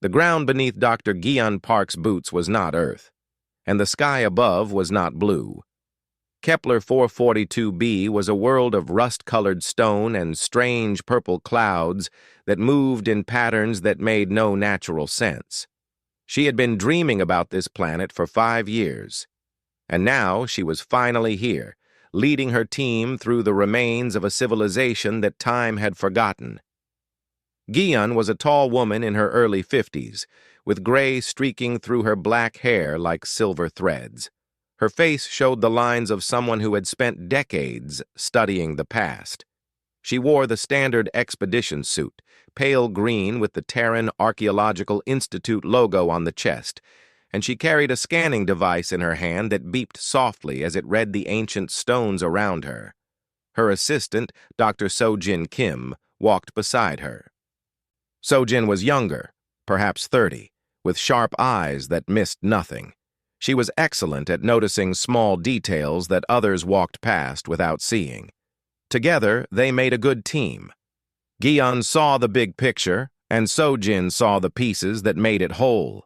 The ground beneath Dr. Guion Park's boots was not Earth, and the sky above was not blue. Kepler 442b was a world of rust-colored stone and strange purple clouds that moved in patterns that made no natural sense. She had been dreaming about this planet for 5 years, and now she was finally here, leading her team through the remains of a civilization that time had forgotten. Guion was a tall woman in her early 50s, with gray streaking through her black hair like silver threads. Her face showed the lines of someone who had spent decades studying the past. She wore the standard expedition suit, pale green with the Terran Archaeological Institute logo on the chest, and she carried a scanning device in her hand that beeped softly as it read the ancient stones around her. Her assistant, Dr. Sojin Kim, walked beside her. Sojin was younger, perhaps 30, with sharp eyes that missed nothing. She was excellent at noticing small details that others walked past without seeing. Together, they made a good team. Guion saw the big picture, and Sojin saw the pieces that made it whole.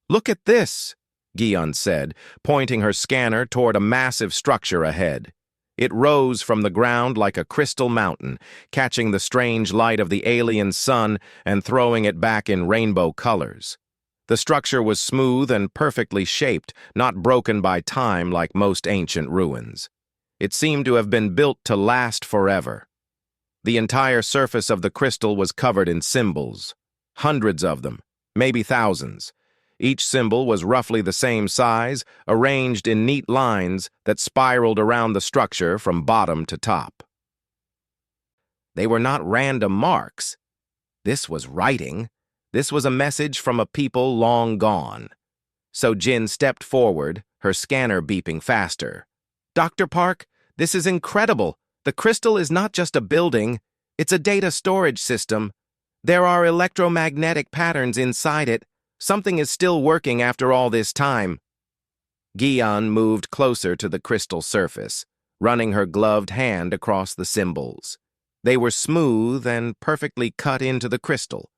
"Look at this," Guion said, pointing her scanner toward a massive structure ahead. It rose from the ground like a crystal mountain, catching the strange light of the alien sun and throwing it back in rainbow colors. The structure was smooth and perfectly shaped, not broken by time like most ancient ruins. It seemed to have been built to last forever. The entire surface of the crystal was covered in symbols, hundreds of them, maybe thousands. Each symbol was roughly the same size, arranged in neat lines that spiraled around the structure from bottom to top. They were not random marks. This was writing. This was a message from a people long gone. So Jin stepped forward, her scanner beeping faster. "Dr. Park, this is incredible. The crystal is not just a building, it's a data storage system. There are electromagnetic patterns inside it. Something is still working after all this time." Guion moved closer to the crystal surface, running her gloved hand across the symbols. They were smooth and perfectly cut into the crystal.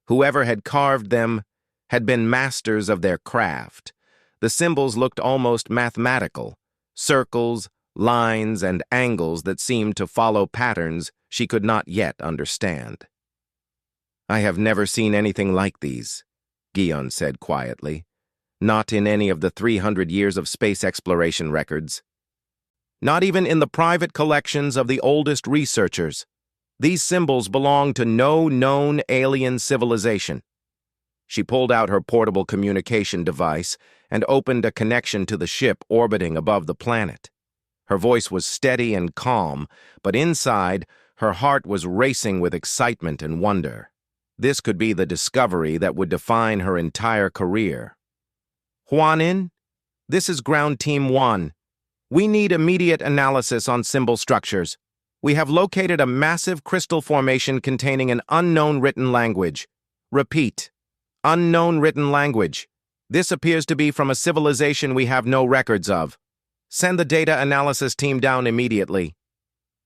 Whoever had carved them had been masters of their craft. The symbols looked almost mathematical, circles, lines, and angles that seemed to follow patterns she could not yet understand. "I have never seen anything like these," Guion said quietly. "Not in any of the 300 years of space exploration records. Not even in the private collections of the oldest researchers. These symbols belong to no known alien civilization." She pulled out her portable communication device and opened a connection to the ship orbiting above the planet. Her voice was steady and calm, but inside, her heart was racing with excitement and wonder. This could be the discovery that would define her entire career. "Huanin, this is Ground Team 1. We need immediate analysis on symbol structures. We have located a massive crystal formation containing an unknown written language. Repeat, unknown written language. This appears to be from a civilization we have no records of. Send the data analysis team down immediately."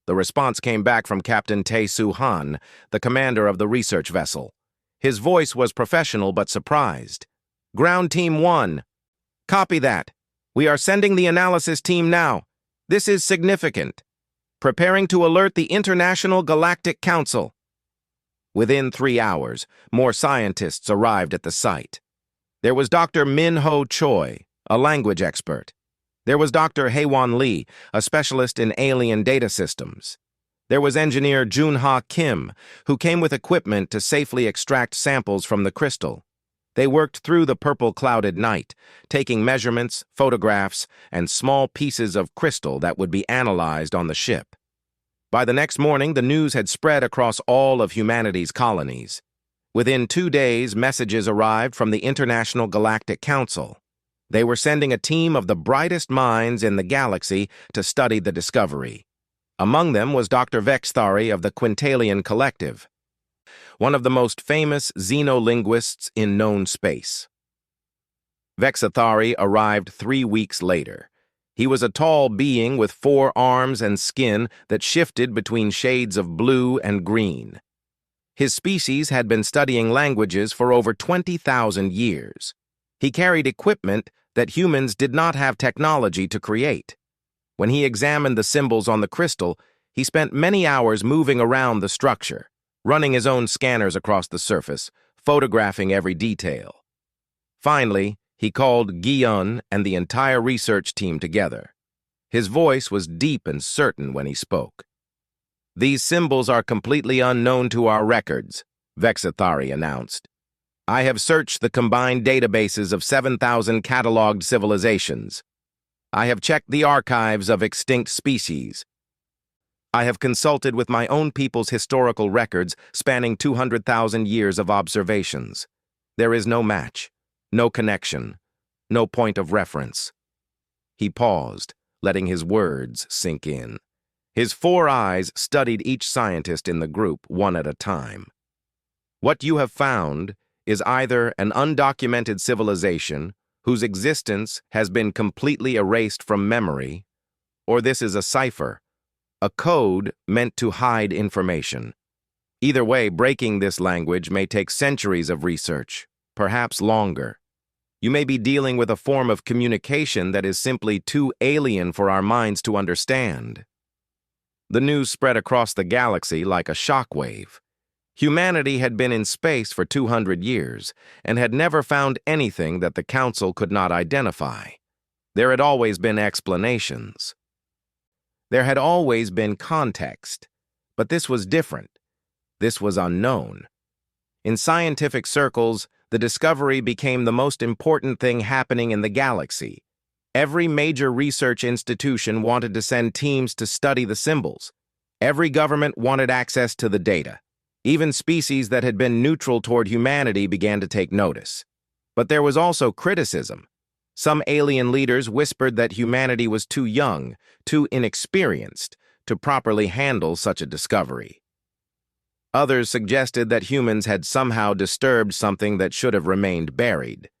The response came back from Captain Tae-Soo Han, the commander of the research vessel. His voice was professional but surprised. "Ground Team 1. Copy that. We are sending the analysis team now. This is significant. Preparing to alert the International Galactic Council." Within 3 hours, more scientists arrived at the site. There was Dr. Min-Ho Choi, a language expert. There was Dr. Haewon Lee, a specialist in alien data systems. There was engineer Jun-Ha Kim, who came with equipment to safely extract samples from the crystal. They worked through the purple-clouded night, taking measurements, photographs, and small pieces of crystal that would be analyzed on the ship. By the next morning, the news had spread across all of humanity's colonies. Within 2 days, messages arrived from the International Galactic Council. They were sending a team of the brightest minds in the galaxy to study the discovery. Among them was Dr. Vexthari of the Quintalian Collective, one of the most famous xenolinguists in known space. Vexthari arrived 3 weeks later. He was a tall being with 4 arms and skin that shifted between shades of blue and green. His species had been studying languages for over 20,000 years. He carried equipment that humans did not have technology to create. When he examined the symbols on the crystal, he spent many hours moving around the structure, running his own scanners across the surface, photographing every detail. Finally, he called Guion and the entire research team together. His voice was deep and certain when he spoke. "These symbols are completely unknown to our records," Vexathari announced. "I have searched the combined databases of 7,000 cataloged civilizations. I have checked the archives of extinct species. I have consulted with my own people's historical records spanning 200,000 years of observations. There is no match, no connection, no point of reference." He paused, letting his words sink in. His 4 eyes studied each scientist in the group one at a time. "What you have found is either an undocumented civilization whose existence has been completely erased from memory, or this is a cipher, a code meant to hide information. Either way, breaking this language may take centuries of research, perhaps longer. You may be dealing with a form of communication that is simply too alien for our minds to understand." The news spread across the galaxy like a shockwave. Humanity had been in space for 200 years and had never found anything that the Council could not identify. There had always been explanations. There had always been context, but this was different. This was unknown. In scientific circles, the discovery became the most important thing happening in the galaxy. Every major research institution wanted to send teams to study the symbols. Every government wanted access to the data. Even species that had been neutral toward humanity began to take notice. But there was also criticism. Some alien leaders whispered that humanity was too young, too inexperienced, to properly handle such a discovery. Others suggested that humans had somehow disturbed something that should have remained buried.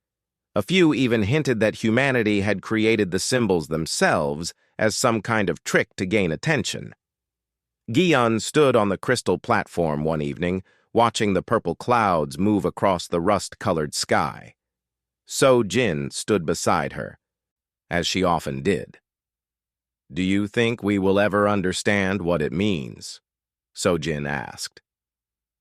A few even hinted that humanity had created the symbols themselves as some kind of trick to gain attention. Guion stood on the crystal platform one evening, watching the purple clouds move across the rust-colored sky. So Jin stood beside her, as she often did. "Do you think we will ever understand what it means?" So Jin asked.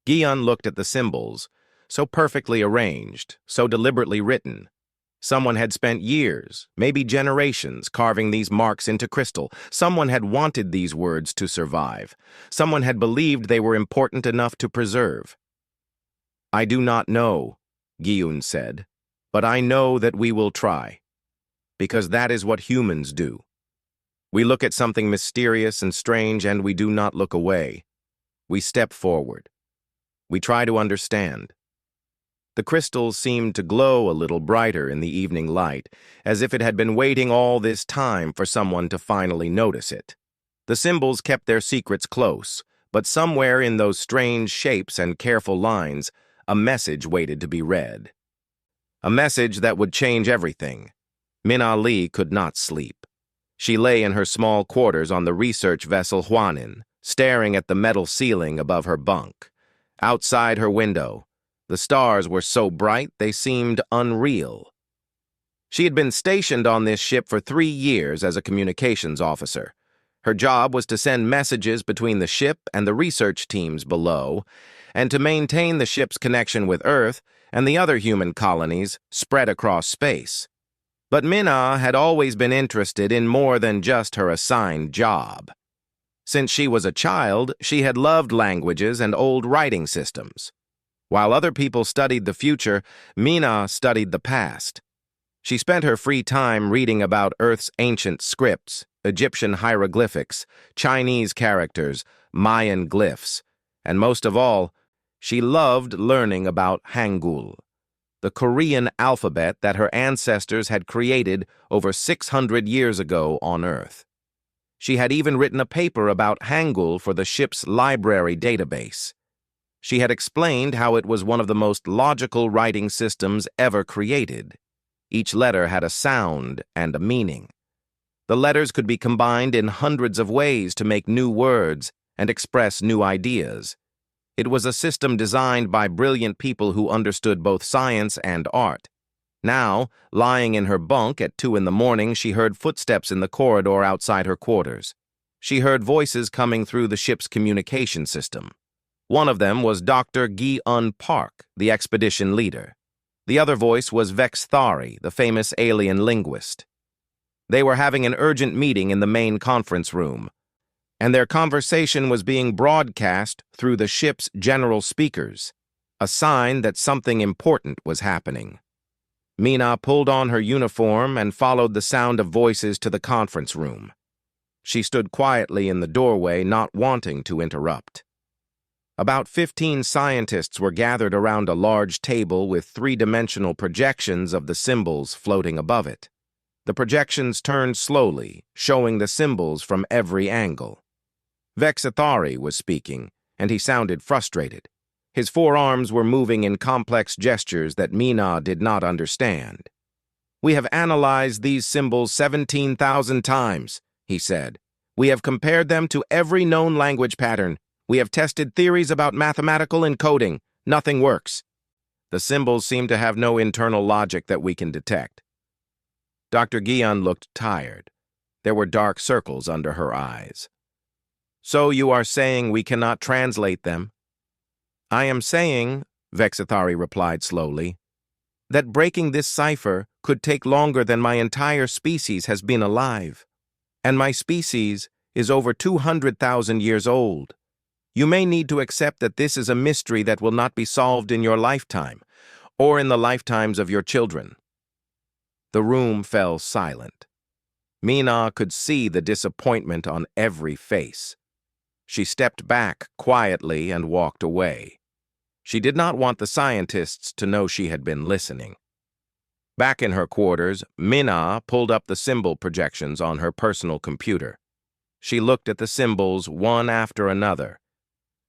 Guion looked at the symbols, so perfectly arranged, so deliberately written. Someone had spent years, maybe generations, carving these marks into crystal. Someone had wanted these words to survive. Someone had believed they were important enough to preserve. "I do not know," Guion said, "but I know that we will try. Because that is what humans do. We look at something mysterious and strange and we do not look away. We step forward. We try to understand." The crystal seemed to glow a little brighter in the evening light, as if it had been waiting all this time for someone to finally notice it. The symbols kept their secrets close, but somewhere in those strange shapes and careful lines, a message waited to be read. A message that would change everything. Min Ali could not sleep. She lay in her small quarters on the research vessel Huanin, staring at the metal ceiling above her bunk. Outside her window, the stars were so bright they seemed unreal. She had been stationed on this ship for 3 years as a communications officer. Her job was to send messages between the ship and the research teams below, and to maintain the ship's connection with Earth and the other human colonies spread across space. But Minna had always been interested in more than just her assigned job. Since she was a child, she had loved languages and old writing systems. While other people studied the future, Minna studied the past. She spent her free time reading about Earth's ancient scripts, Egyptian hieroglyphics, Chinese characters, Mayan glyphs, and most of all, she loved learning about Hangul, the Korean alphabet that her ancestors had created over 600 years ago on Earth. She had even written a paper about Hangul for the ship's library database. She had explained how it was one of the most logical writing systems ever created. Each letter had a sound and a meaning. The letters could be combined in hundreds of ways to make new words and express new ideas. It was a system designed by brilliant people who understood both science and art. Now, lying in her bunk at 2 in the morning, she heard footsteps in the corridor outside her quarters. She heard voices coming through the ship's communication system. One of them was Dr. Gi-un Park, the expedition leader. The other voice was Vex Thari, the famous alien linguist. They were having an urgent meeting in the main conference room, and their conversation was being broadcast through the ship's general speakers, a sign that something important was happening. Mina pulled on her uniform and followed the sound of voices to the conference room. She stood quietly in the doorway, not wanting to interrupt. About 15 scientists were gathered around a large table with three-dimensional projections of the symbols floating above it. The projections turned slowly, showing the symbols from every angle. Vexathari was speaking, and he sounded frustrated. His forearms were moving in complex gestures that Mina did not understand. "We have analyzed these symbols 17,000 times," he said. "We have compared them to every known language pattern. We have tested theories about mathematical encoding. Nothing works. The symbols seem to have no internal logic that we can detect." Dr. Gi-un looked tired. There were dark circles under her eyes. "So you are saying we cannot translate them?" "I am saying," Vexathari replied slowly, "that breaking this cipher could take longer than my entire species has been alive. And my species is over 200,000 years old. You may need to accept that this is a mystery that will not be solved in your lifetime, or in the lifetimes of your children." The room fell silent. Mina could see the disappointment on every face. She stepped back quietly and walked away. She did not want the scientists to know she had been listening. Back in her quarters, Mina pulled up the symbol projections on her personal computer. She looked at the symbols one after another.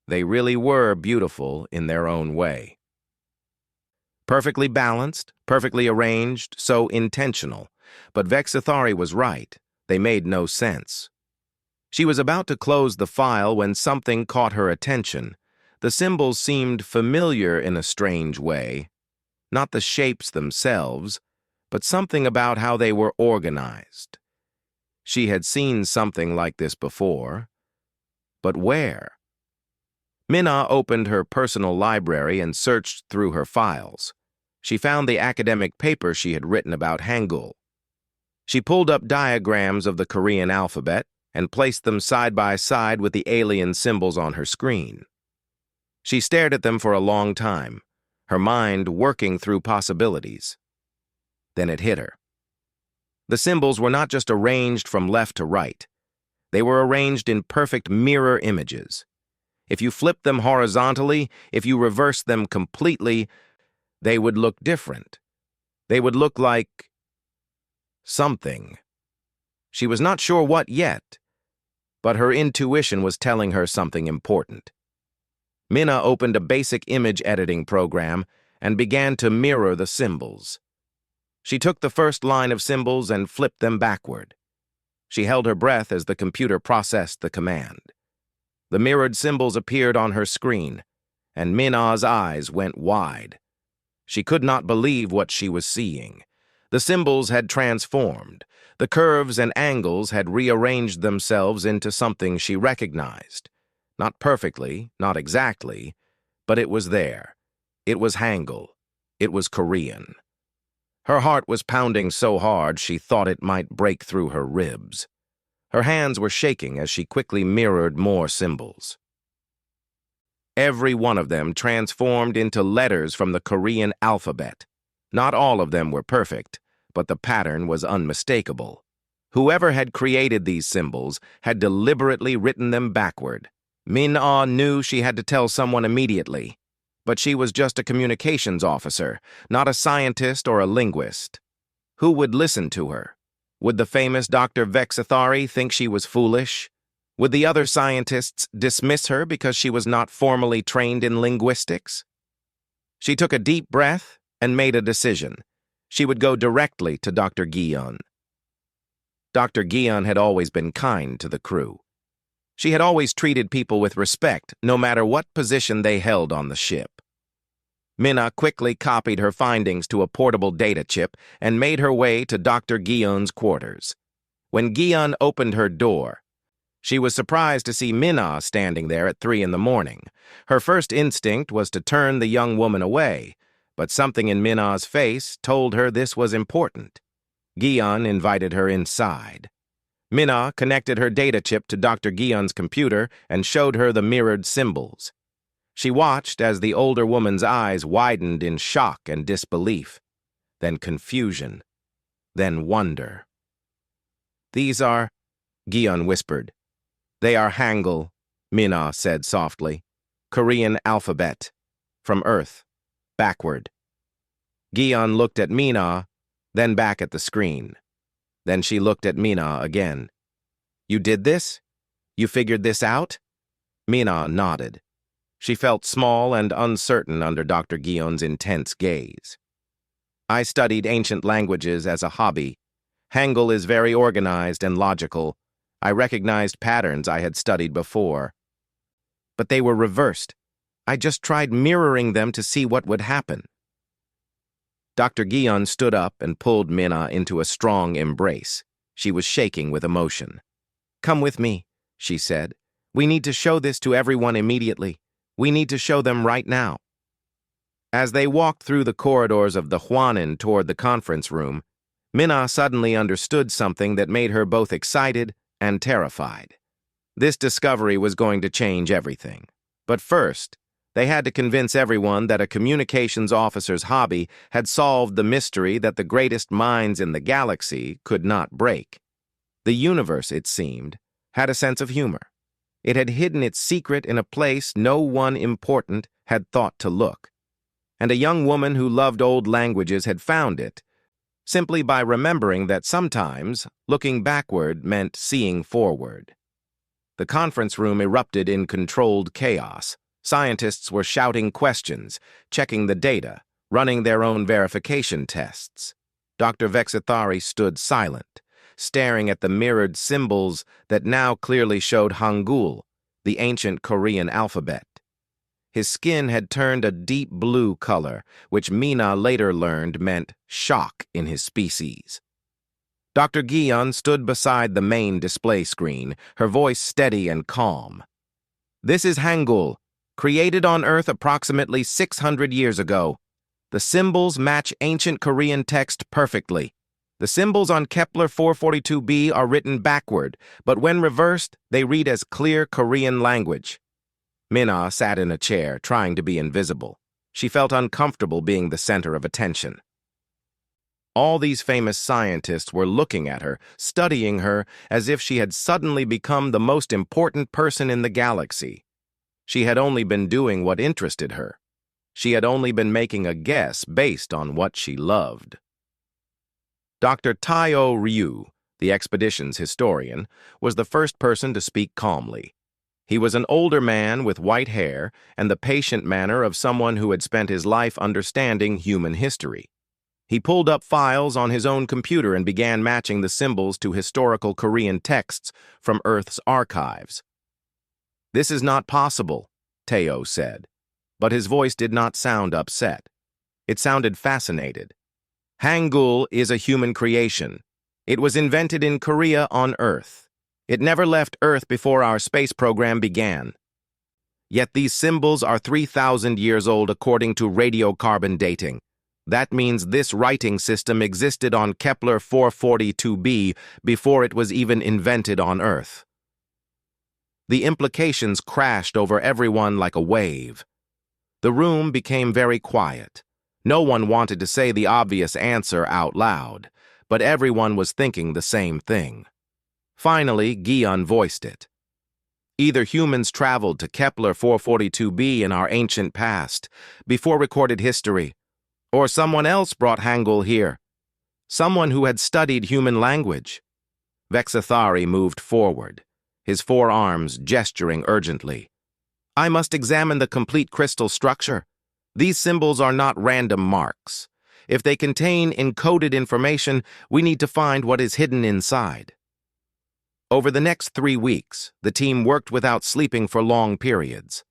They really were beautiful in their own way. Perfectly balanced, perfectly arranged, so intentional. But Vexathari was right. They made no sense. She was about to close the file when something caught her attention. The symbols seemed familiar in a strange way. Not the shapes themselves, but something about how they were organized. She had seen something like this before. But where? Mina opened her personal library and searched through her files. She found the academic paper she had written about Hangul. She pulled up diagrams of the Korean alphabet and placed them side by side with the alien symbols on her screen. She stared at them for a long time, her mind working through possibilities. Then it hit her. The symbols were not just arranged from left to right. They were arranged in perfect mirror images. If you flipped them horizontally, if you reversed them completely, they would look different. They would look like something. She was not sure what yet, but her intuition was telling her something important. Mina opened a basic image editing program and began to mirror the symbols. She took the first line of symbols and flipped them backward. She held her breath as the computer processed the command. The mirrored symbols appeared on her screen, and Mina's eyes went wide. She could not believe what she was seeing. The symbols had transformed. The curves and angles had rearranged themselves into something she recognized. Not perfectly, not exactly, but it was there. It was Hangul. It was Korean. Her heart was pounding so hard she thought it might break through her ribs. Her hands were shaking as she quickly mirrored more symbols. Every one of them transformed into letters from the Korean alphabet. Not all of them were perfect, but the pattern was unmistakable. Whoever had created these symbols had deliberately written them backward. Min-ah knew she had to tell someone immediately, but she was just a communications officer, not a scientist or a linguist. Who would listen to her? Would the famous Dr. Vexathari think she was foolish? Would the other scientists dismiss her because she was not formally trained in linguistics? She took a deep breath and made a decision. She would go directly to Dr. Gi-un. Dr. Gi-un had always been kind to the crew. She had always treated people with respect, no matter what position they held on the ship. Minna quickly copied her findings to a portable data chip and made her way to Dr. Guillon's quarters. When Guillon opened her door, she was surprised to see Minna standing there at 3 in the morning. Her first instinct was to turn the young woman away, but something in Minna's face told her this was important. Guillon invited her inside. Minna connected her data chip to Dr. Guillon's computer and showed her the mirrored symbols. She watched as the older woman's eyes widened in shock and disbelief, then confusion, then wonder. "These are," Guillon whispered. "They are Hangul," Minna said softly. "Korean alphabet. From Earth. Backward." Guillon looked at Minna, then back at the screen. Then she looked at Minna again. "You did this? You figured this out?" Minna nodded. She felt small and uncertain under Dr. Guillon's intense gaze. "I studied ancient languages as a hobby. Hangul is very organized and logical. I recognized patterns I had studied before. But they were reversed. I just tried mirroring them to see what would happen." Dr. Guillon stood up and pulled Minna into a strong embrace. She was shaking with emotion. "Come with me," she said. "We need to show this to everyone immediately. We need to show them right now." As they walked through the corridors of the Huanan toward the conference room, Minna suddenly understood something that made her both excited and terrified. This discovery was going to change everything. But first, they had to convince everyone that a communications officer's hobby had solved the mystery that the greatest minds in the galaxy could not break. The universe, it seemed, had a sense of humor. It had hidden its secret in a place no one important had thought to look. And a young woman who loved old languages had found it, simply by remembering that sometimes looking backward meant seeing forward. The conference room erupted in controlled chaos. Scientists were shouting questions, checking the data, running their own verification tests. Dr. Vexithari stood silent, staring at the mirrored symbols that now clearly showed Hangul, the ancient Korean alphabet. His skin had turned a deep blue color, which Minna later learned meant shock in his species. Dr. Guillon stood beside the main display screen, her voice steady and calm. "This is Hangul, created on Earth approximately 600 years ago. The symbols match ancient Korean text perfectly. The symbols on Kepler 442b are written backward, but when reversed, they read as clear Korean language." Minna sat in a chair, trying to be invisible. She felt uncomfortable being the center of attention. All these famous scientists were looking at her, studying her, as if she had suddenly become the most important person in the galaxy. She had only been doing what interested her. She had only been making a guess based on what she loved. Dr. Taiyo Ryu, the expedition's historian, was the first person to speak calmly. He was an older man with white hair and the patient manner of someone who had spent his life understanding human history. He pulled up files on his own computer and began matching the symbols to historical Korean texts from Earth's archives. "This is not possible," Taiyo said, but his voice did not sound upset. It sounded fascinated. "Hangul is a human creation. It was invented in Korea on Earth. It never left Earth before our space program began. Yet these symbols are 3,000 years old according to radiocarbon dating. That means this writing system existed on Kepler 442b before it was even invented on Earth." The implications crashed over everyone like a wave. The room became very quiet. No one wanted to say the obvious answer out loud, but everyone was thinking the same thing. Finally, Guillon voiced it. "Either humans traveled to Kepler 442b in our ancient past, before recorded history, or someone else brought Hangul here, someone who had studied human language." Vexithari moved forward, his forearms gesturing urgently. "I must examine the complete crystal structure. These symbols are not random marks. If they contain encoded information, we need to find what is hidden inside." Over the next 3 weeks, the team worked without sleeping for long periods.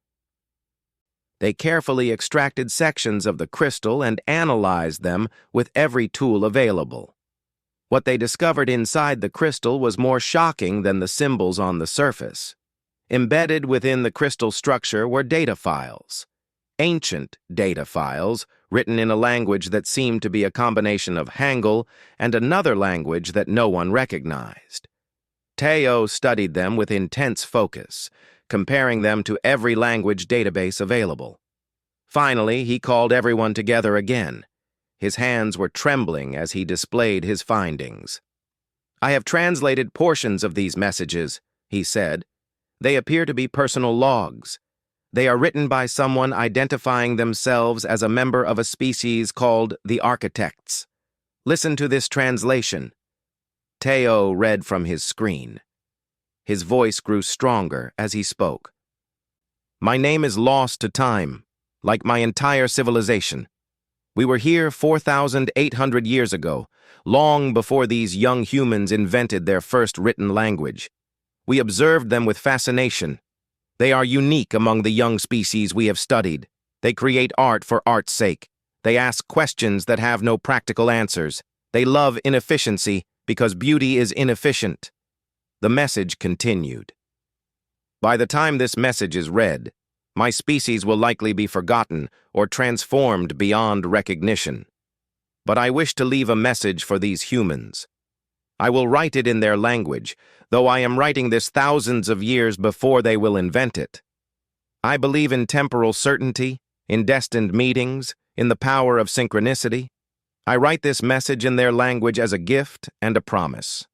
They carefully extracted sections of the crystal and analyzed them with every tool available. What they discovered inside the crystal was more shocking than the symbols on the surface. Embedded within the crystal structure were data files. Ancient data files, written in a language that seemed to be a combination of Hangul and another language that no one recognized. Teo studied them with intense focus, comparing them to every language database available. Finally, he called everyone together again. His hands were trembling as he displayed his findings. "I have translated portions of these messages," he said. "They appear to be personal logs. They are written by someone identifying themselves as a member of a species called the Architects. Listen to this translation." Teo read from his screen. His voice grew stronger as he spoke. "My name is lost to time, like my entire civilization. We were here 4,800 years ago, long before these young humans invented their first written language. We observed them with fascination. They are unique among the young species we have studied. They create art for art's sake. They ask questions that have no practical answers. They love inefficiency because beauty is inefficient." The message continued. "By the time this message is read, my species will likely be forgotten or transformed beyond recognition. But I wish to leave a message for these humans. I will write it in their language, though I am writing this thousands of years before they will invent it. I believe in temporal certainty, in destined meetings, in the power of synchronicity. I write this message in their language as a gift and a promise.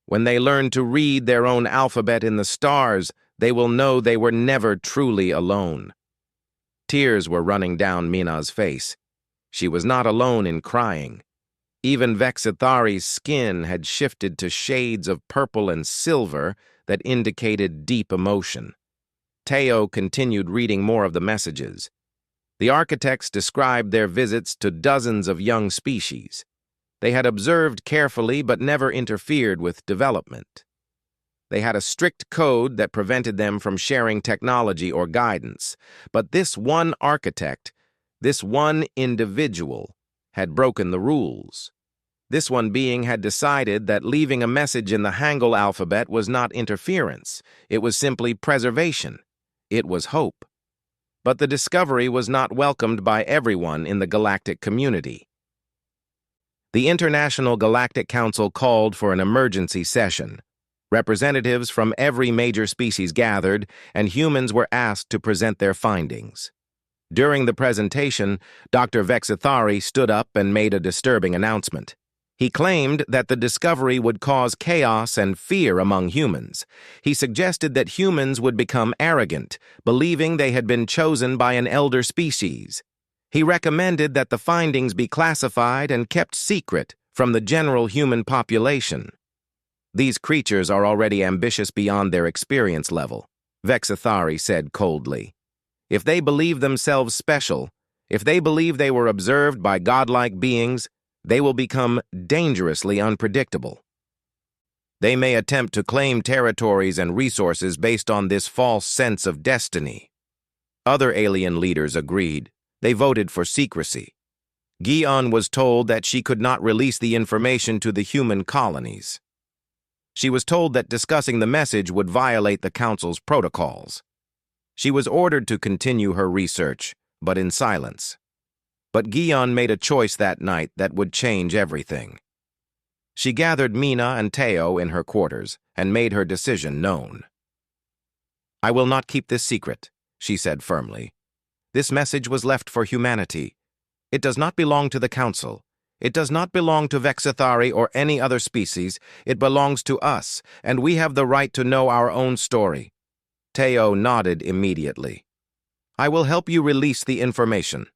When they learn to read their own alphabet in the stars, they will know they were never truly alone." Tears were running down Mina's face. She was not alone in crying. Even Vexithari's skin had shifted to shades of purple and silver that indicated deep emotion. Teo continued reading more of the messages. The architects described their visits to dozens of young species. They had observed carefully but never interfered with development. They had a strict code that prevented them from sharing technology or guidance. But this one architect, this one individual, had broken the rules. This one being had decided that leaving a message in the Hangul alphabet was not interference. It was simply preservation. It was hope. But the discovery was not welcomed by everyone in the galactic community. The International Galactic Council called for an emergency session. Representatives from every major species gathered, and humans were asked to present their findings. During the presentation, Dr. Vexithari stood up and made a disturbing announcement. He claimed that the discovery would cause chaos and fear among humans. He suggested that humans would become arrogant, believing they had been chosen by an elder species. He recommended that the findings be classified and kept secret from the general human population. "These creatures are already ambitious beyond their experience level," Vexithari said coldly. "If they believe themselves special, if they believe they were observed by godlike beings, they will become dangerously unpredictable. They may attempt to claim territories and resources based on this false sense of destiny." Other alien leaders agreed. They voted for secrecy. Gion was told that she could not release the information to the human colonies. She was told that discussing the message would violate the Council's protocols. She was ordered to continue her research, but in silence. But Gion made a choice that night that would change everything. She gathered Mina and Teo in her quarters and made her decision known. "I will not keep this secret," she said firmly. "This message was left for humanity. It does not belong to the Council. It does not belong to Vexithari or any other species. It belongs to us, and we have the right to know our own story." Teo nodded immediately. "I will help you release the information.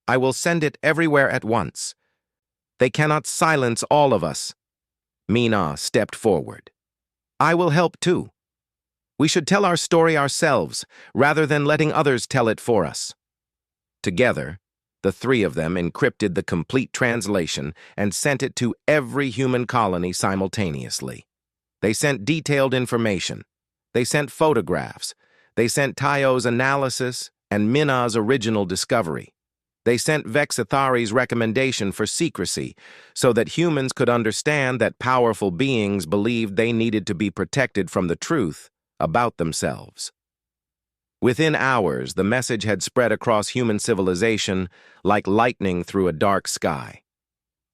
I will send it everywhere at once. They cannot silence all of us." Mina stepped forward. "I will help too. We should tell our story ourselves, rather than letting others tell it for us." Together, the three of them encrypted the complete translation and sent it to every human colony simultaneously. They sent detailed information. They sent photographs. They sent Tayo's analysis and Mina's original discovery. They sent Vexithari's recommendation for secrecy so that humans could understand that powerful beings believed they needed to be protected from the truth about themselves. Within hours, the message had spread across human civilization like lightning through a dark sky.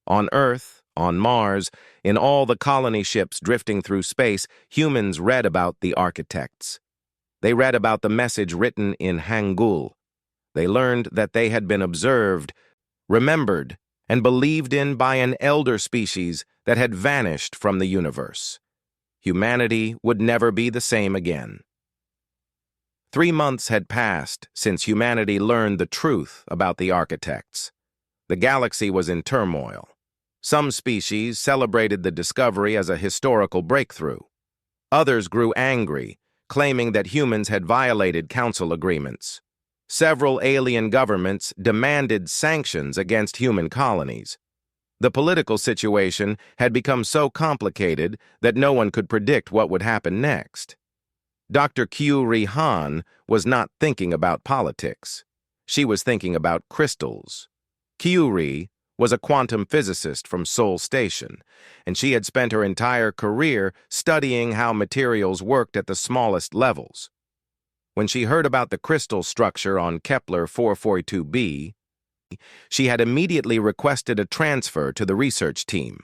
On Earth, on Mars, in all the colony ships drifting through space, humans read about the architects. They read about the message written in Hangul. They learned that they had been observed, remembered, and believed in by an elder species that had vanished from the universe. Humanity would never be the same again. 3 months had passed since humanity learned the truth about the architects. The galaxy was in turmoil. Some species celebrated the discovery as a historical breakthrough. Others grew angry, claiming that humans had violated council agreements. Several alien governments demanded sanctions against human colonies. The political situation had become so complicated that no one could predict what would happen next. Dr. Q. Han was not thinking about politics. She was thinking about crystals. Q. was a quantum physicist from Seoul Station, and she had spent her entire career studying how materials worked at the smallest levels. When she heard about the crystal structure on Kepler 442b, she had immediately requested a transfer to the research team.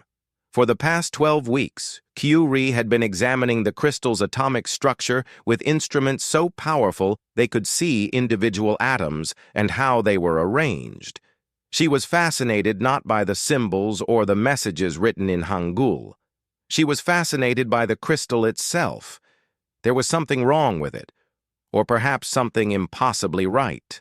For the past 12 weeks, Q. had been examining the crystal's atomic structure with instruments so powerful they could see individual atoms and how they were arranged. She was fascinated not by the symbols or the messages written in Hangul. She was fascinated by the crystal itself. There was something wrong with it, or perhaps something impossibly right.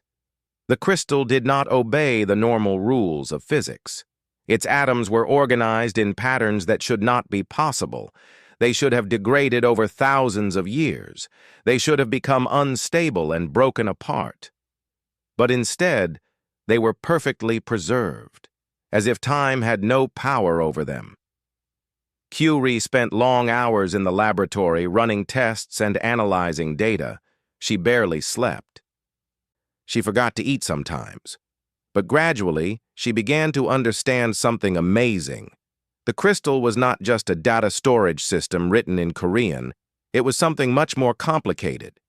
The crystal did not obey the normal rules of physics. Its atoms were organized in patterns that should not be possible. They should have degraded over thousands of years. They should have become unstable and broken apart. But instead, they were perfectly preserved, as if time had no power over them. Q. spent long hours in the laboratory running tests and analyzing data. She barely slept. She forgot to eat sometimes. But gradually, she began to understand something amazing. The crystal was not just a data storage system written in Korean. It was something much more complicated.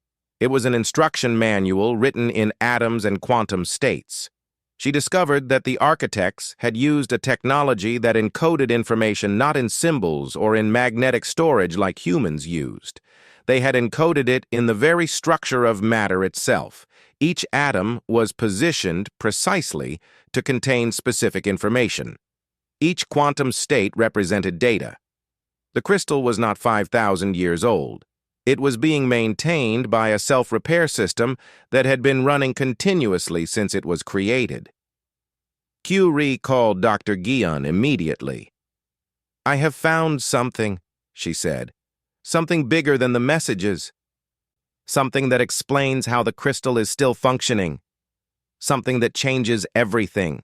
It was an instruction manual written in atoms and quantum states. She discovered that the architects had used a technology that encoded information not in symbols or in magnetic storage like humans used. They had encoded it in the very structure of matter itself. Each atom was positioned precisely to contain specific information. Each quantum state represented data. The crystal was not 5,000 years old. It was being maintained by a self-repair system that had been running continuously since it was created. Q. called Dr. Gion immediately. "I have found something," she said. "Something bigger than the messages. Something that explains how the crystal is still functioning. Something that changes everything."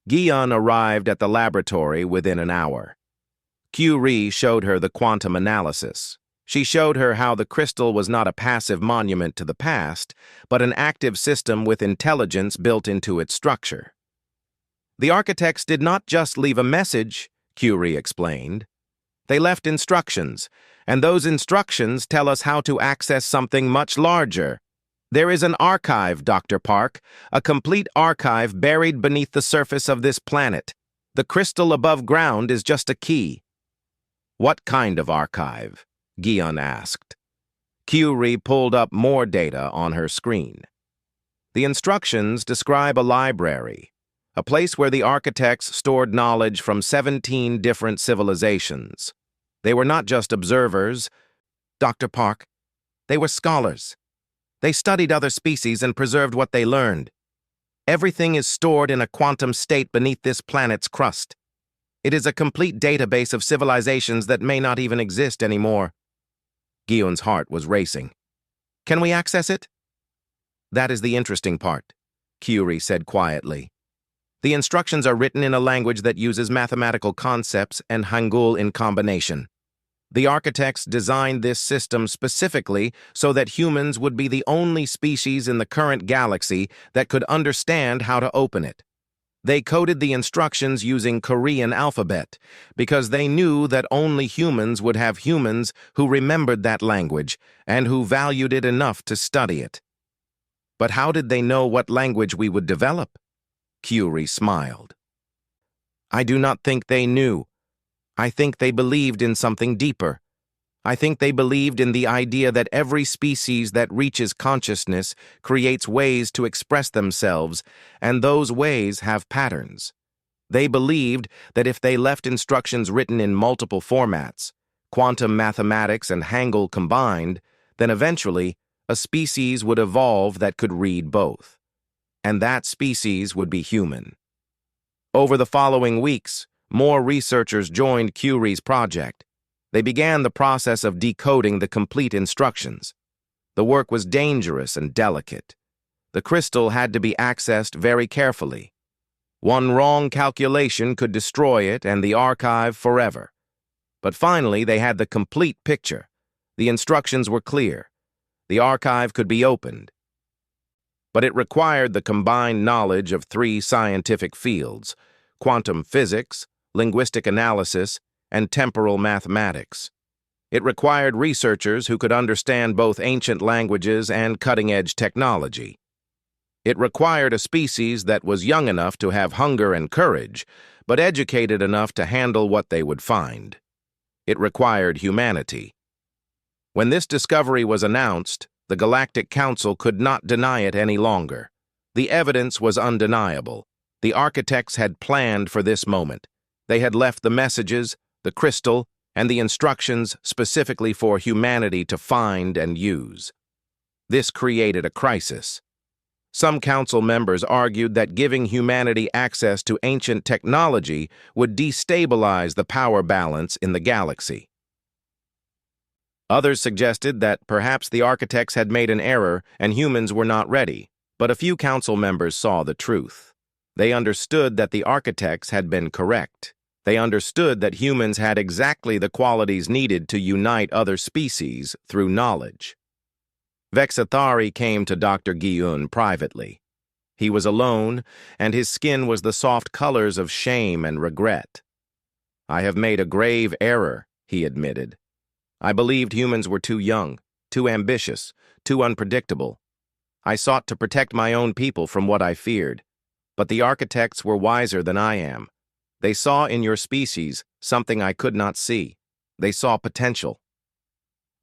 Gion arrived at the laboratory within an hour. Q. showed her the quantum analysis. She showed her how the crystal was not a passive monument to the past, but an active system with intelligence built into its structure. "The architects did not just leave a message," Q. explained. "They left instructions, and those instructions tell us how to access something much larger. There is an archive, Dr. Park, a complete archive buried beneath the surface of this planet. The crystal above ground is just a key." "What kind of archive?" Gion asked. Q. pulled up more data on her screen. The instructions describe a library, a place where the architects stored knowledge from 17 different civilizations. They were not just observers, Dr. Park. They were scholars. They studied other species and preserved what they learned. Everything is stored in a quantum state beneath this planet's crust. It is a complete database of civilizations that may not even exist anymore. Gion's heart was racing. "Can we access it?" "That is the interesting part," Q. said quietly. "The instructions are written in a language that uses mathematical concepts and Hangul in combination. The architects designed this system specifically so that humans would be the only species in the current galaxy that could understand how to open it. They coded the instructions using Korean alphabet because they knew that only humans would have humans who remembered that language and who valued it enough to study it. But how did they know what language we would develop? Curie smiled. I do not think they knew. I think they believed in something deeper. I think they believed in the idea that every species that reaches consciousness creates ways to express themselves, and those ways have patterns. They believed that if they left instructions written in multiple formats, quantum mathematics and Hangul combined, then eventually a species would evolve that could read both. And that species would be human. Over the following weeks, more researchers joined Curie's project. They began the process of decoding the complete instructions. The work was dangerous and delicate. The crystal had to be accessed very carefully. One wrong calculation could destroy it and the archive forever. But finally, they had the complete picture. The instructions were clear. The archive could be opened. But it required the combined knowledge of three scientific fields: quantum physics, linguistic analysis, and temporal mathematics. It required researchers who could understand both ancient languages and cutting-edge technology. It required a species that was young enough to have hunger and courage, but educated enough to handle what they would find. It required humanity. When this discovery was announced, the Galactic Council could not deny it any longer. The evidence was undeniable. The architects had planned for this moment. They had left the messages, the crystal, and the instructions specifically for humanity to find and use. This created a crisis. Some council members argued that giving humanity access to ancient technology would destabilize the power balance in the galaxy. Others suggested that perhaps the architects had made an error and humans were not ready, but a few council members saw the truth. They understood that the architects had been correct. They understood that humans had exactly the qualities needed to unite other species through knowledge. Vexathari came to Dr. Guillaume privately. He was alone, and his skin was the soft colors of shame and regret. I have made a grave error, he admitted. I believed humans were too young, too ambitious, too unpredictable. I sought to protect my own people from what I feared, but the architects were wiser than I am. They saw in your species something I could not see. They saw potential.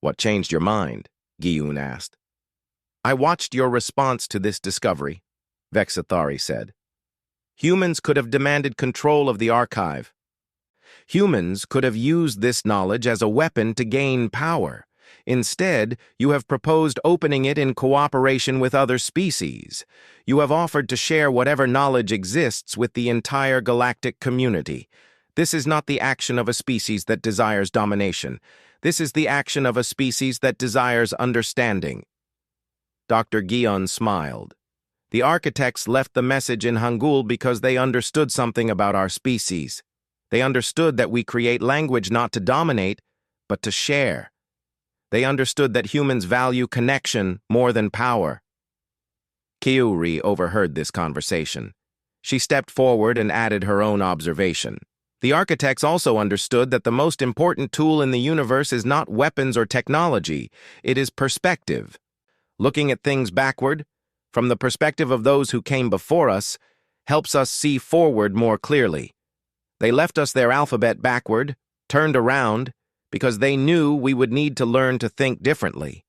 What changed your mind? Guillaume asked. I watched your response to this discovery, Vexathari said. Humans could have demanded control of the archive. Humans could have used this knowledge as a weapon to gain power. Instead, you have proposed opening it in cooperation with other species. You have offered to share whatever knowledge exists with the entire galactic community. This is not the action of a species that desires domination. This is the action of a species that desires understanding. Dr. Guillaume smiled. The architects left the message in Hangul because they understood something about our species. They understood that we create language not to dominate, but to share. They understood that humans value connection more than power. Curie overheard this conversation. She stepped forward and added her own observation. The architects also understood that the most important tool in the universe is not weapons or technology, it is perspective. Looking at things backward, from the perspective of those who came before us, helps us see forward more clearly. They left us their alphabet backward, turned around, because they knew we would need to learn to think differently.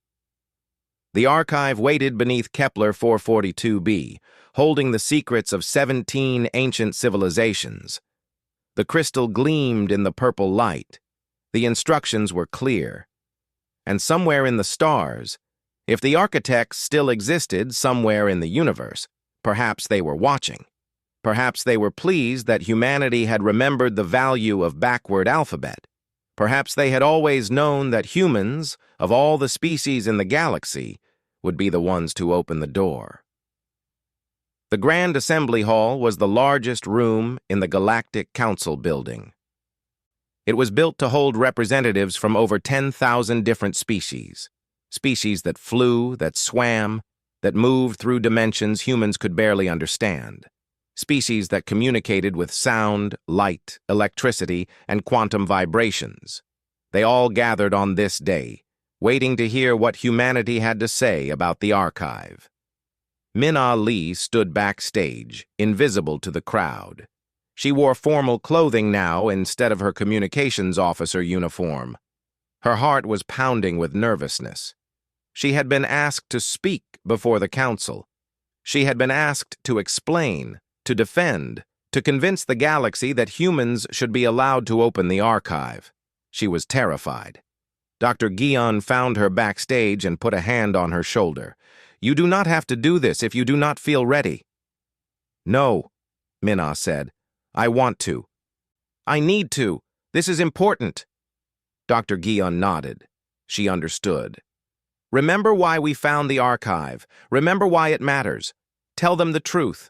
The archive waited beneath Kepler 442b, holding the secrets of 17 ancient civilizations. The crystal gleamed in the purple light. The instructions were clear. And somewhere in the stars, if the architects still existed somewhere in the universe, perhaps they were watching. Perhaps they were pleased that humanity had remembered the value of backward alphabet. Perhaps they had always known that humans, of all the species in the galaxy, would be the ones to open the door. The Grand Assembly Hall was the largest room in the Galactic Council building. It was built to hold representatives from over 10,000 different species. Species that flew, that swam, that moved through dimensions humans could barely understand. Species that communicated with sound, light, electricity, and quantum vibrations. They all gathered on this day, waiting to hear what humanity had to say about the archive. Min-Ah Lee stood backstage, invisible to the crowd. She wore formal clothing now instead of her communications officer uniform. Her heart was pounding with nervousness. She had been asked to speak before the council. She had been asked to explain, to defend, to convince the galaxy that humans should be allowed to open the archive. She was terrified. Dr. Guion found her backstage and put a hand on her shoulder. "You do not have to do this if you do not feel ready." "No," Min-Ah said. "I want to. I need to. This is important." Dr. Guion nodded. She understood. "Remember why we found the archive. Remember why it matters. Tell them the truth."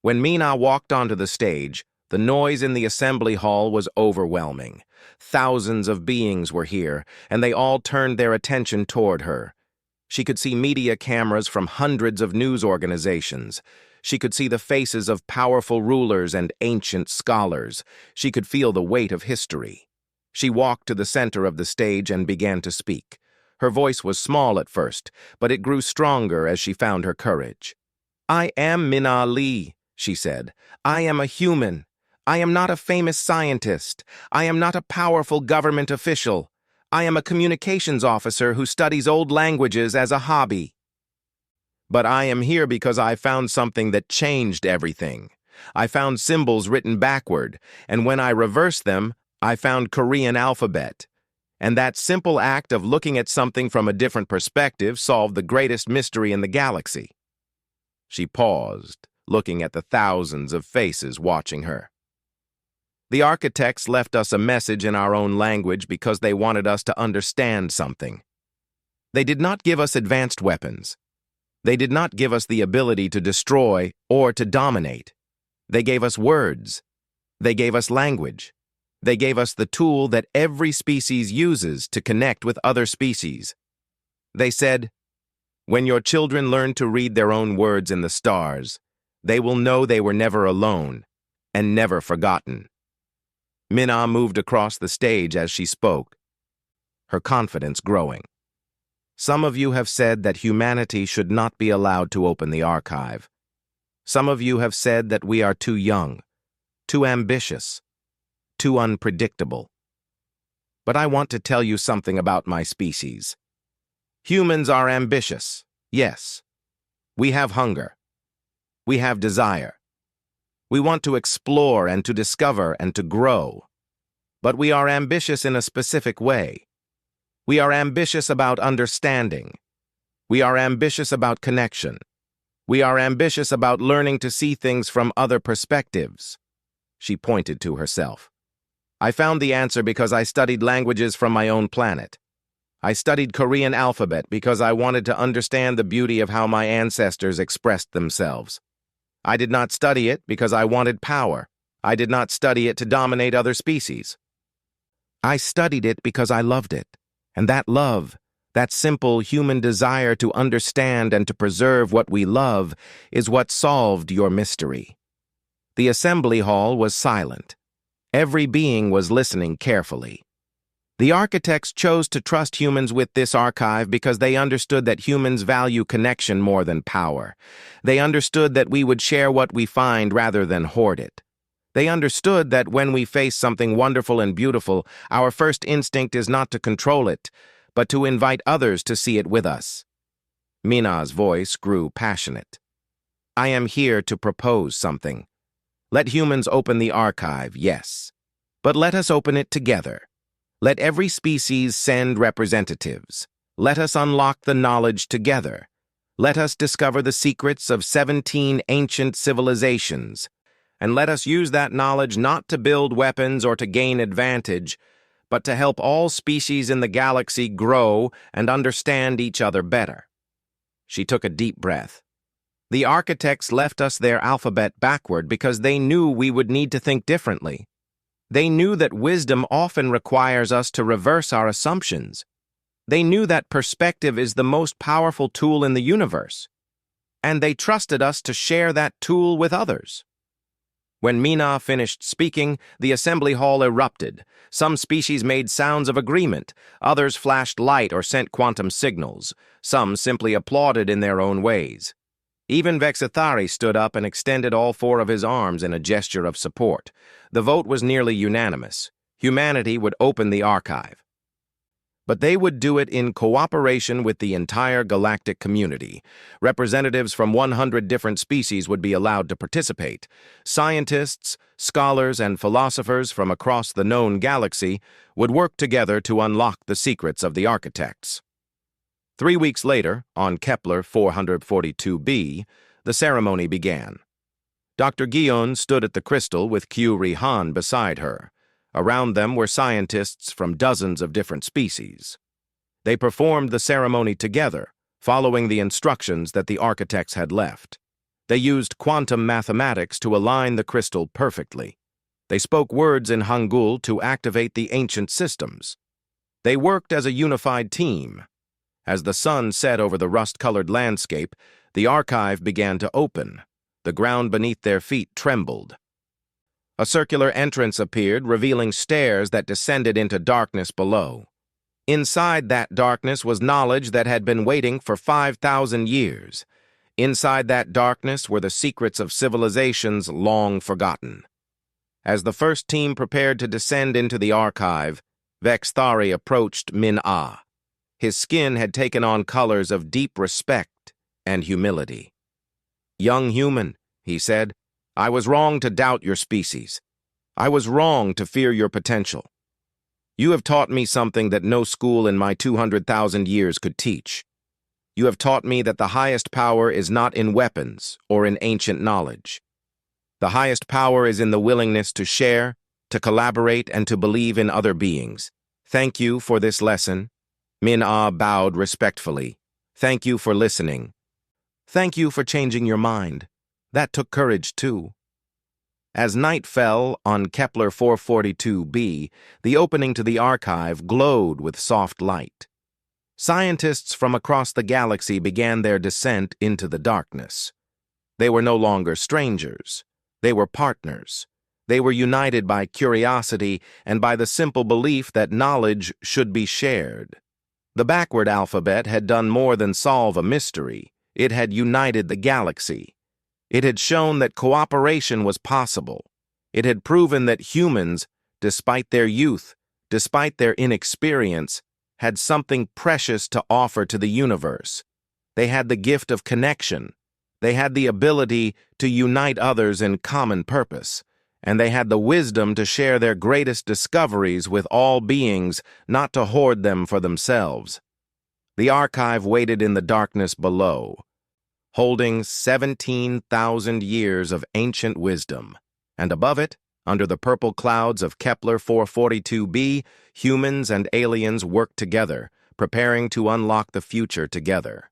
When Min-Ah walked onto the stage, the noise in the assembly hall was overwhelming. Thousands of beings were here, and they all turned their attention toward her. She could see media cameras from hundreds of news organizations. She could see the faces of powerful rulers and ancient scholars. She could feel the weight of history. She walked to the center of the stage and began to speak. Her voice was small at first, but it grew stronger as she found her courage. "I am Min-Ah Lee," she said. "I am a human. I am not a famous scientist. I am not a powerful government official. I am a communications officer who studies old languages as a hobby. But I am here because I found something that changed everything. I found symbols written backward, and when I reversed them, I found Korean alphabet. And that simple act of looking at something from a different perspective solved the greatest mystery in the galaxy." She paused, looking at the thousands of faces watching her. "The architects left us a message in our own language because they wanted us to understand something. They did not give us advanced weapons. They did not give us the ability to destroy or to dominate. They gave us words. They gave us language. They gave us the tool that every species uses to connect with other species. They said, 'When your children learn to read their own words in the stars, they will know they were never alone and never forgotten.'" Min-Ah moved across the stage as she spoke, her confidence growing. "Some of you have said that humanity should not be allowed to open the archive. Some of you have said that we are too young, too ambitious, too unpredictable. But I want to tell you something about my species. Humans are ambitious, yes. We have hunger. We have desire. We want to explore and to discover and to grow. But we are ambitious in a specific way. We are ambitious about understanding. We are ambitious about connection. We are ambitious about learning to see things from other perspectives." She pointed to herself. "I found the answer because I studied languages from my own planet. I studied Korean alphabet because I wanted to understand the beauty of how my ancestors expressed themselves. I did not study it because I wanted power. I did not study it to dominate other species. I studied it because I loved it. And that love, that simple human desire to understand and to preserve what we love, is what solved your mystery." The assembly hall was silent. Every being was listening carefully. The architects chose to trust humans with this archive because they understood that humans value connection more than power. They understood that we would share what we find rather than hoard it. They understood that when we face something wonderful and beautiful, our first instinct is not to control it, but to invite others to see it with us. Min-Ah's voice grew passionate. "I am here to propose something. Let humans open the archive, yes. But let us open it together. Let every species send representatives. Let us unlock the knowledge together. Let us discover the secrets of 17 ancient civilizations. And let us use that knowledge not to build weapons or to gain advantage, but to help all species in the galaxy grow and understand each other better." She took a deep breath. "The architects left us their alphabet backward because they knew we would need to think differently. They knew that wisdom often requires us to reverse our assumptions. They knew that perspective is the most powerful tool in the universe, and they trusted us to share that tool with others. When Mina finished speaking, the assembly hall erupted. Some species made sounds of agreement, others flashed light or sent quantum signals, some simply applauded in their own ways. Even Vexithari stood up and extended all four of his arms in a gesture of support. The vote was nearly unanimous. Humanity would open the archive. But they would do it in cooperation with the entire galactic community. Representatives from 100 different species would be allowed to participate. Scientists, scholars, and philosophers from across the known galaxy would work together to unlock the secrets of the architects. 3 weeks later, on Kepler 442b, the ceremony began. Dr. Guion stood at the crystal with Q Rihan beside her. Around them were scientists from dozens of different species. They performed the ceremony together, following the instructions that the architects had left. They used quantum mathematics to align the crystal perfectly. They spoke words in Hangul to activate the ancient systems. They worked as a unified team. As the sun set over the rust-colored landscape, the archive began to open. The ground beneath their feet trembled. A circular entrance appeared, revealing stairs that descended into darkness below. Inside that darkness was knowledge that had been waiting for 5,000 years. Inside that darkness were the secrets of civilizations long forgotten. As the first team prepared to descend into the archive, Vexithari approached Min-Ah. His skin had taken on colors of deep respect and humility. "Young human," he said, "I was wrong to doubt your species. I was wrong to fear your potential. You have taught me something that no school in my 200,000 years could teach. You have taught me that the highest power is not in weapons or in ancient knowledge. The highest power is in the willingness to share, to collaborate, and to believe in other beings. Thank you for this lesson." Min-Ah bowed respectfully. "Thank you for listening. Thank you for changing your mind. That took courage, too." As night fell on Kepler 442b, the opening to the archive glowed with soft light. Scientists from across the galaxy began their descent into the darkness. They were no longer strangers. They were partners. They were united by curiosity and by the simple belief that knowledge should be shared. The backward alphabet had done more than solve a mystery. It had united the galaxy. It had shown that cooperation was possible. It had proven that humans, despite their youth, despite their inexperience, had something precious to offer to the universe. They had the gift of connection. They had the ability to unite others in common purpose. And they had the wisdom to share their greatest discoveries with all beings, not to hoard them for themselves. The archive waited in the darkness below, holding 17,000 years of ancient wisdom. And above it, under the purple clouds of Kepler 442b, humans and aliens worked together, preparing to unlock the future together.